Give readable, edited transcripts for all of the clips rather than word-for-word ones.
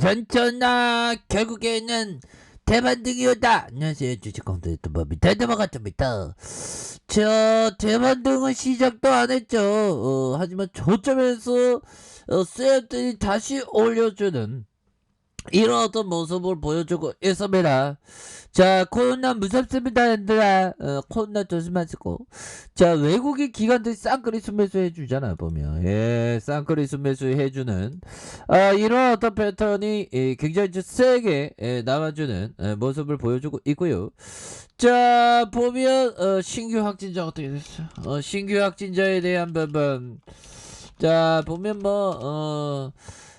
전전아 결국에는 대반등이었다. 안녕하세요, 주식공부의 법이 대대박았습니다. 대반등은 시작도 안 했죠. 하지만 저점에서 쌤들이 다시 올려주는 이런 어떤 모습을 보여주고 있습니다. 자, 코로나 무섭습니다, 얘들아. 코로나 조심하시고. 자, 외국인 기관들이 쌍끌이 순매수 해주잖아, 보면. 예, 쌍끌이 순매수 해주는, 이런 어떤 패턴이 굉장히 좀 세게 나와주는 모습을 보여주고 있고요. 자, 보면, 신규 확진자 어떻게 됐어? 신규 확진자에 대한 부분. 자, 보면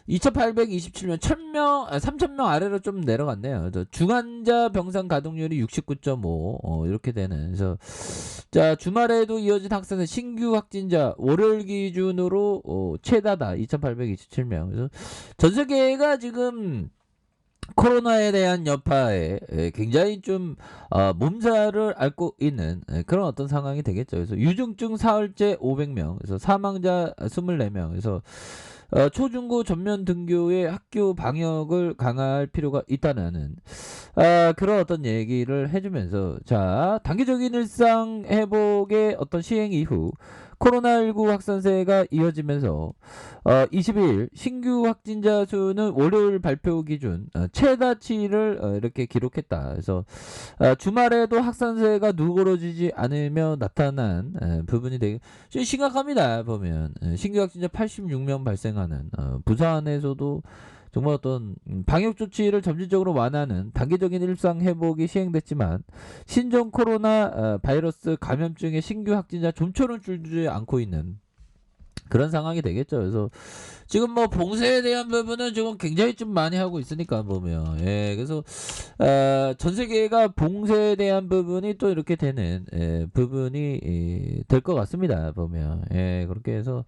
2827명, 1000명, 3000명 아래로 좀 내려갔네요. 중환자 병상 가동률이 69.5, 이렇게 되는. 그래서, 자, 주말에도 이어진 확산세 신규 확진자, 월요일 기준으로, 최다다, 2827명. 그래서 전 세계가 지금, 코로나에 대한 여파에 굉장히 좀 몸살을 앓고 있는 그런 어떤 상황이 되겠죠. 그래서 유증증 사흘째 500명, 그래서 사망자 24명, 그래서 초중고 전면 등교의 학교 방역을 강화할 필요가 있다는 그런 어떤 얘기를 해주면서, 자, 단기적인 일상 회복의 어떤 시행 이후 코로나19 확산세가 이어지면서 22일 신규 확진자 수는 월요일 발표 기준 최다치를 이렇게 기록했다. 그래서 주말에도 확산세가 누그러지지 않으며 나타난 부분이 되게 심각합니다. 보면 신규 확진자 86명 발생하는 부산에서도 정말 어떤 방역 조치를 점진적으로 완화하는 단계적인 일상 회복이 시행됐지만 신종 코로나 바이러스 감염증의 신규 확진자 좀처럼 줄지 않고 있는 그런 상황이 되겠죠. 그래서 지금 봉쇄에 대한 부분은 지금 굉장히 좀 많이 하고 있으니까 보면, 예, 그래서 전 세계가 봉쇄에 대한 부분이 또 이렇게 되는 부분이 될 것 같습니다. 보면, 예, 그렇게 해서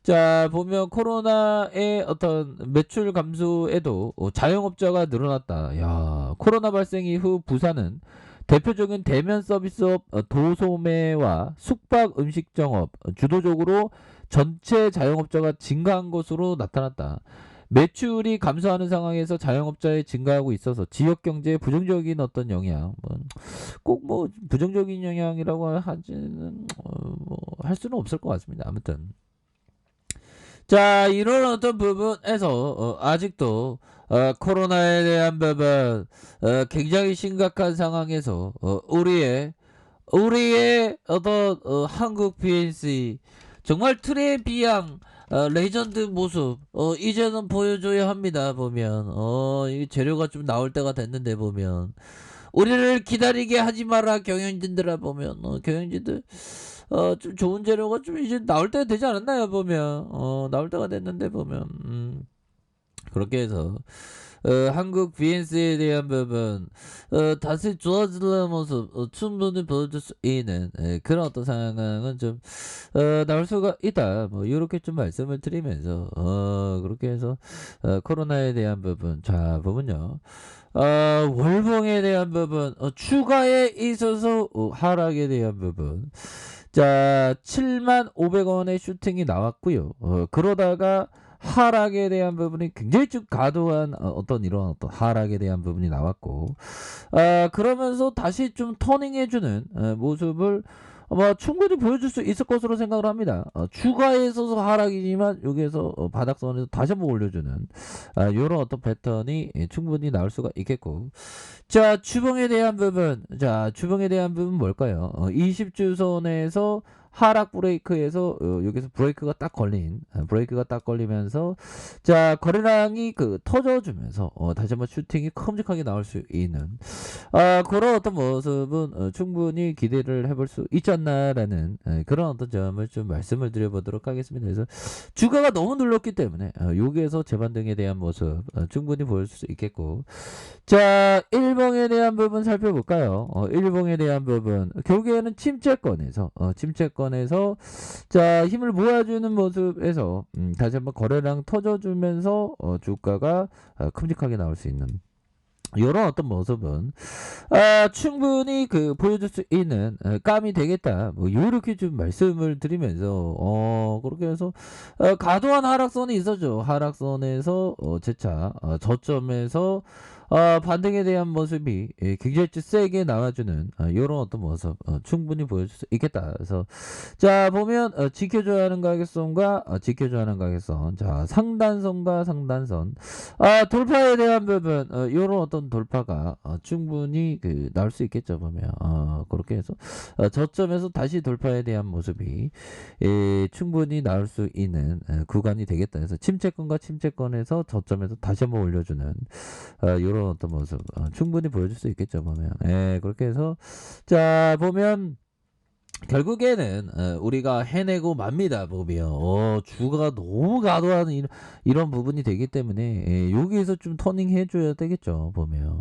자, 보면 코로나의 어떤 매출 감소에도 자영업자가 늘어났다. 야, 코로나 발생 이후 부산은 대표적인 대면 서비스업 도소매와 숙박 음식점업 주도적으로 전체 자영업자가 증가한 것으로 나타났다. 매출이 감소하는 상황에서 자영업자의 증가하고 있어서 지역 경제에 부정적인 어떤 영향, 꼭 부정적인 영향이라고 하지는 할 수는 없을 것 같습니다. 아무튼. 자, 이런 어떤 부분에서 아직도 코로나에 대한 부분 굉장히 심각한 상황에서 우리의 어떤 한국 BNC 정말 트레비앙 레전드 모습 이제는 보여줘야 합니다. 보면 이 재료가 좀 나올 때가 됐는데 보면 우리를 기다리게 하지 마라 경영진들아. 보면 경영진들 좀 좋은 재료가 좀 이제 나올 때가 되지 않았나요? 보면 나올 때가 됐는데 보면 그렇게 해서 한국 BNC에 대한 부분 다시 좋아지는 모습 충분히 보여줄 수 있는 그런 어떤 상황은 좀 나올 수가 있다. 이렇게 좀 말씀을 드리면서 그렇게 해서 코로나에 대한 부분, 자, 보면요. 월봉에 대한 부분, 추가에 있어서 하락에 대한 부분. 자, 7500원의 슈팅이 나왔고요. 그러다가 하락에 대한 부분이 굉장히 좀 과도한 어떤 이런 어떤 하락에 대한 부분이 나왔고, 그러면서 다시 좀 터닝해주는 모습을 충분히 보여줄 수 있을 것으로 생각을 합니다. 추가에 있어서 하락이지만 여기에서 바닥선에서 다시 한번 올려주는 이런 어떤 패턴이 충분히 나올 수가 있겠고, 자, 주봉에 대한 부분, 자, 주봉에 대한 부분 뭘까요? 20주선에서 하락 브레이크에서 여기서 브레이크가 딱 걸리면서, 자, 거래량이 터져주면서 다시 한번 슈팅이 큼직하게 나올 수 있는 그런 어떤 모습은 충분히 기대를 해볼 수 있지 않나라는 그런 어떤 점을 좀 말씀을 드려보도록 하겠습니다. 그래서 주가가 너무 눌렀기 때문에 여기에서 재반등에 대한 모습 충분히 보여줄 수 있겠고, 자, 일봉에 대한 부분 살펴볼까요? 일봉에 대한 부분 결국에는 침체권에서 자, 힘을 모아주는 모습에서 다시 한번 거래량 터져주면서 주가가 큼직하게 나올 수 있는 요런 어떤 모습은 충분히 보여줄 수 있는 감이 되겠다. 뭐 요렇게 좀 말씀을 드리면서 그렇게 해서 과도한 하락선이 있었죠. 하락선에서 재차 저점에서 반등에 대한 모습이 굉장히 좀 세게 나와주는 요런 어떤 모습 충분히 보여줄 수 있겠다. 그래서 자 보면 지켜줘야 하는 가격선과 지켜줘야 하는 가격선, 자 상단선과 상단선 돌파에 대한 부분 요런 어떤 돌파가 충분히 나올 수 있겠죠. 보면 그렇게 해서 저점에서 다시 돌파에 대한 모습이 충분히 나올 수 있는 구간이 되겠다. 그래서 침체권과 침체권에서 저점에서 다시 한번 올려주는 요런 어떤 모습 충분히 보여줄 수 있겠죠. 보면 그렇게 해서 자 보면 결국에는 우리가 해내고 맙니다. 보면 주가가 너무 과도한 이런 부분이 되기 때문에 여기에서 좀 터닝 해줘야 되겠죠. 보면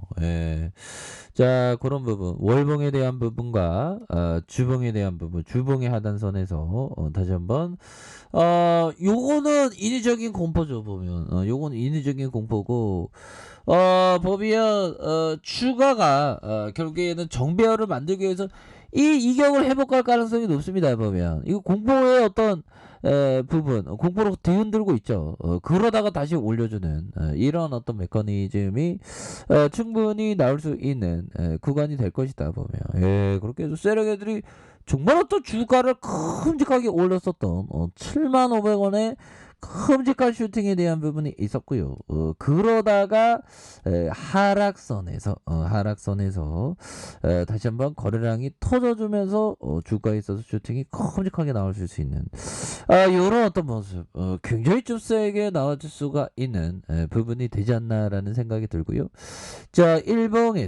자 그런 부분, 월봉에 대한 부분과 주봉에 대한 부분, 주봉의 하단선에서 다시 한번 요거는 인위적인 공포죠. 보면 요거는 인위적인 공포고 보면 주가가 결국에는 정배열을 만들기 위해서 이 이격을 회복할 가능성이 높습니다. 보면 이거 공포의 어떤 부분, 공포로 뒤흔들고 있죠. 그러다가 다시 올려주는 이런 어떤 메커니즘이 충분히 나올 수 있는 구간이 될 것이다. 보면 그렇게 해서 세력 애들이 정말 어떤 주가를 큼직하게 올렸었던 75,000원에 큼직한 슈팅에 대한 부분이 있었고요. 그러다가 하락선에서 다시 한번 거래량이 터져주면서 주가에 있어서 슈팅이 큼직하게 나올 수 있는 이런 어떤 모습 굉장히 좀 세게 나와줄 수가 있는 부분이 되지 않나라는 생각이 들고요. 자 일봉에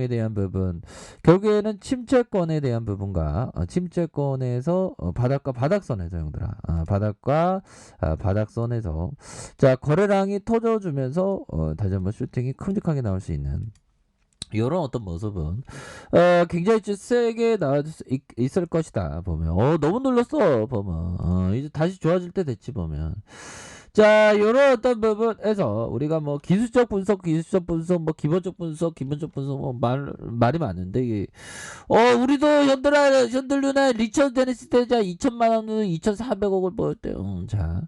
대한 부분, 결국에는 침체권에 대한 부분과 침체권에서 바닥과 바닥선에서 형들아 바닥과 바닥선에서 자 거래량이 터져주면서 다시 한번 슈팅이 큼직하게 나올 수 있는 이런 어떤 모습은 굉장히 좀 세게 나와줄 수 있을 것이다. 보면 너무 눌렀어. 보면 이제 다시 좋아질 때 됐지. 보면 자 요런 어떤 부분에서 우리가 뭐 기술적 분석 뭐 기본적 분석 뭐 말이 많은데 이게 우리도 현들루나 리처드 데니스 때자 2천만원은 2,400억을 벌었대요. 자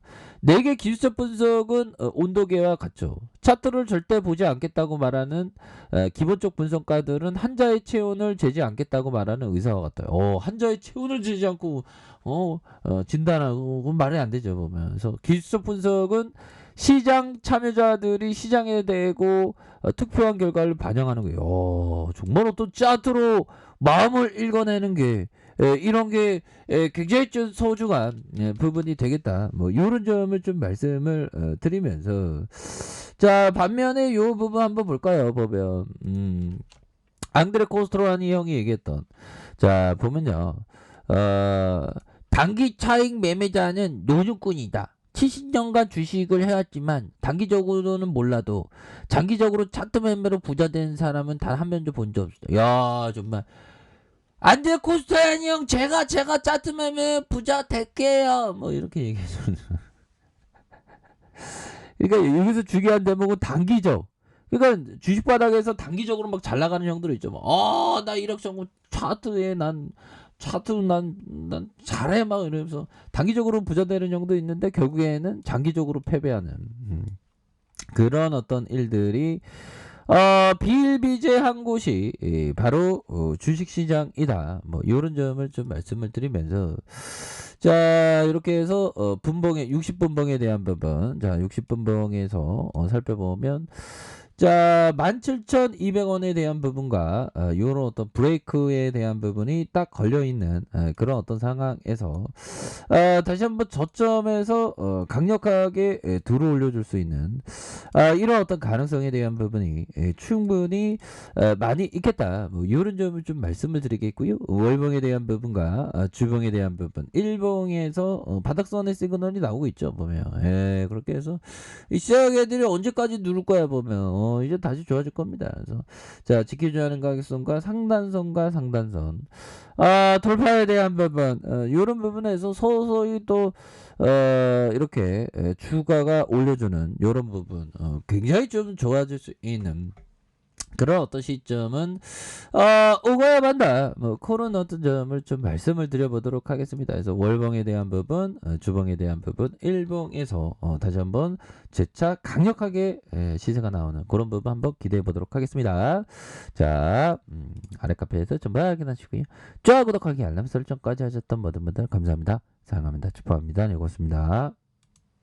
4개 기술적 분석은 온도계와 같죠. 차트를 절대 보지 않겠다고 말하는 기본적 분석가들은 한자의 체온을 재지 않겠다고 말하는 의사와 같아요. 한자의 체온을 재지 않고 진단하고 그건 말이 안 되죠. 보면 그래서 기술적 분석은 시장 참여자들이 시장에 대고 투표한 결과를 반영하는 거예요. 정말 어떤 차트로 마음을 읽어내는 게 이런 게 굉장히 좀 소중한 부분이 되겠다. 뭐 이런 점을 좀 말씀을 드리면서 자 반면에 요 부분 한번 볼까요? 보면 앙드레 코스트로라는 형이 얘기했던 자 보면요 단기 차익 매매자는 노중꾼이다. 70년간 주식을 해왔지만 단기적으로는 몰라도 장기적으로 차트 매매로 부자 된 사람은 단 한 명도 본 적 없다. 야 정말 안돼 코스타야니 형 제가 차트 매매 부자 될게요. 뭐 이렇게 얘기해줘. 그러니까 여기서 중요한 대목은 단기적. 그러니까 주식 바닥에서 단기적으로 막 잘 나가는 형들 있죠. 나 1억 정도 차트에 난 잘해 막 이러면서 단기적으로 부자 되는 형도 있는데 결국에는 장기적으로 패배하는 그런 어떤 일들이 비일비재한 곳이 바로 주식시장이다. 뭐 이런 점을 좀 말씀을 드리면서 자 이렇게 해서 분봉의 60분봉에 대한 부분, 자 60분봉에서 살펴보면 자 17,200원에 대한 부분과 이런 어떤 브레이크에 대한 부분이 딱 걸려있는 그런 어떤 상황에서 다시 한번 저점에서 강력하게 들어 올려줄 수 있는 이런 어떤 가능성에 대한 부분이 충분히 많이 있겠다. 뭐 이런 점을 좀 말씀을 드리겠고요. 월봉에 대한 부분과 주봉에 대한 부분, 일봉에서 바닥선의 시그널이 나오고 있죠. 보면 그렇게 해서 이 시장 애들이 언제까지 누를 거야. 보면 이제 다시 좋아질 겁니다. 그래서 자 지켜줘야 하는 가격선과 상단선과 상단선 돌파에 대한 부분 이런 부분에서 서서히 또 이렇게 주가가 올려주는 이런 부분 굉장히 좀 좋아질 수 있는 그런 어떤 시점은 오가야 만다. 뭐 그런 어떤 점을 좀 말씀을 드려보도록 하겠습니다. 그래서 월봉에 대한 부분, 주봉에 대한 부분, 일봉에서 다시 한번 재차 강력하게 시세가 나오는 그런 부분 한번 기대해 보도록 하겠습니다. 자, 아래 카페에서 좀 확인하시고요. 좋아요, 구독하기, 알람 설정까지 하셨던 모든 분들 감사합니다. 사랑합니다. 축복합니다. 네, 고맙습니다.